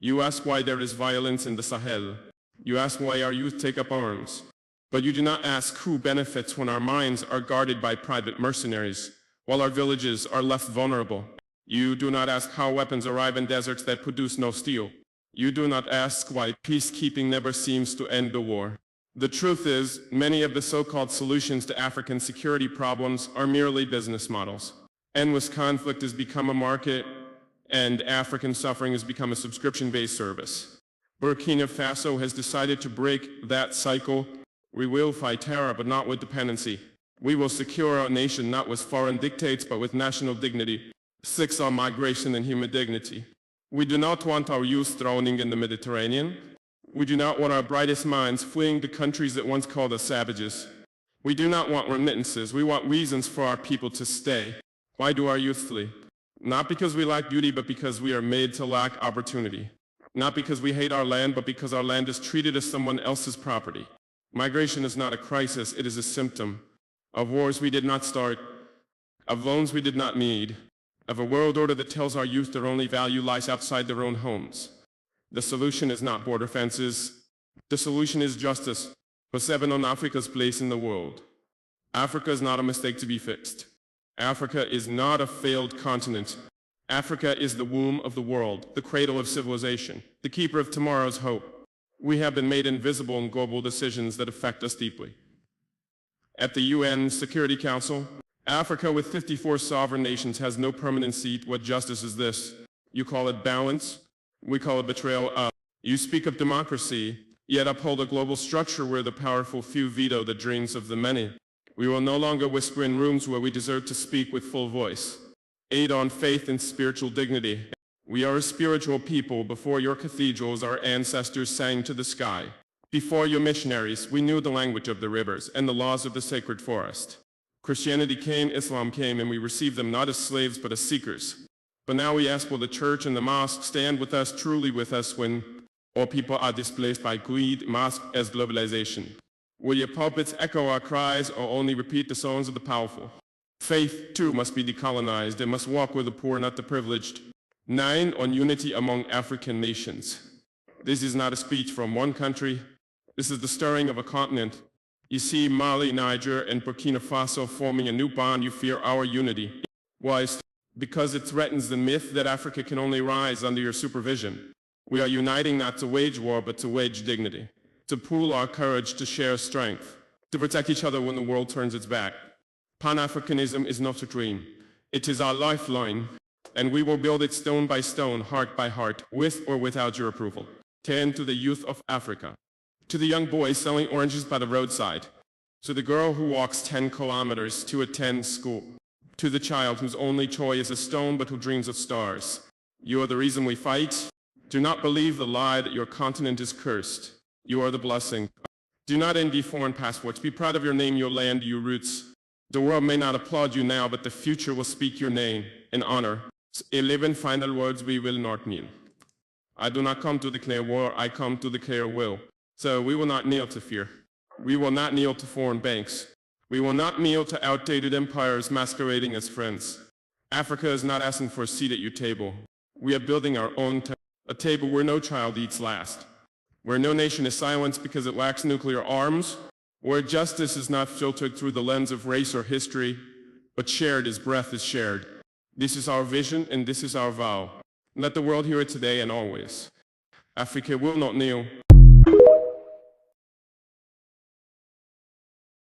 You ask why there is violence in the Sahel. You ask why our youth take up arms. But you do not ask who benefits when our minds are guarded by private mercenaries, while our villages are left vulnerable. You do not ask how weapons arrive in deserts that produce no steel. You do not ask why peacekeeping never seems to end the war. The truth is, many of the so-called solutions to African security problems are merely business models. Endless conflict has become a market, and African suffering has become a subscription-based service. Burkina Faso has decided to break that cycle. We will fight terror, but not with dependency. We will secure our nation not with foreign dictates, but with national dignity. 6. On migration and human dignity. We do not want our youth drowning in the Mediterranean. We do not want our brightest minds fleeing to countries that once called us savages. We do not want remittances. We want reasons for our people to stay. Why do our youth flee? Not because we lack beauty, but because we are made to lack opportunity. Not because we hate our land, but because our land is treated as someone else's property. Migration is not a crisis, it is a symptom of wars we did not start, of loans we did not need, of a world order that tells our youth their only value lies outside their own homes. The solution is not border fences. The solution is justice. For 7. On Africa's place in the world. Africa is not a mistake to be fixed. Africa is not a failed continent. Africa is the womb of the world, the cradle of civilization, the keeper of tomorrow's hope. We have been made invisible in global decisions that affect us deeply. At the UN Security Council, Africa with 54 sovereign nations has no permanent seat. What justice is this? You call it balance? We call it betrayal. You speak of democracy, yet uphold a global structure where the powerful few veto the dreams of the many. We will no longer whisper in rooms where we deserve to speak with full voice. 8. On faith and spiritual dignity. We are a spiritual people. Before your cathedrals, our ancestors sang to the sky. Before your missionaries, we knew the language of the rivers and the laws of the sacred forest. Christianity came, Islam came, and we received them not as slaves but as seekers. But now we ask, will the church and the mosque stand with us, truly with us, when all people are displaced by greed, mosque as globalization? Will your pulpits echo our cries or only repeat the songs of the powerful? Faith, too, must be decolonized. It must walk with the poor, not the privileged. 9. On unity among African nations. This is not a speech from one country. This is the stirring of a continent. You see Mali, Niger, and Burkina Faso forming a new bond. You fear our unity. Why? Because it threatens the myth that Africa can only rise under your supervision. We are uniting not to wage war, but to wage dignity. To pool our courage, to share strength. To protect each other when the world turns its back. Pan-Africanism is not a dream. It is our lifeline, and we will build it stone by stone, heart by heart, with or without your approval. 10. To the youth of Africa. To the young boy selling oranges by the roadside. To the girl who walks 10 kilometers to attend school. To the child whose only toy is a stone but who dreams of stars. You are the reason we fight. Do not believe the lie that your continent is cursed. You are the blessing. Do not envy foreign passports. Be proud of your name, your land, your roots. The world may not applaud you now, but the future will speak your name in honor. 11 final words we will not kneel. I do not come to declare war, I come to declare will. So we will not kneel to fear. We will not kneel to foreign banks. We will not kneel to outdated empires masquerading as friends. Africa is not asking for a seat at your table. We are building our own table, a table where no child eats last, where no nation is silenced because it lacks nuclear arms, where justice is not filtered through the lens of race or history, but shared as breath is shared. This is our vision and this is our vow. Let the world hear it today and always. Africa will not kneel.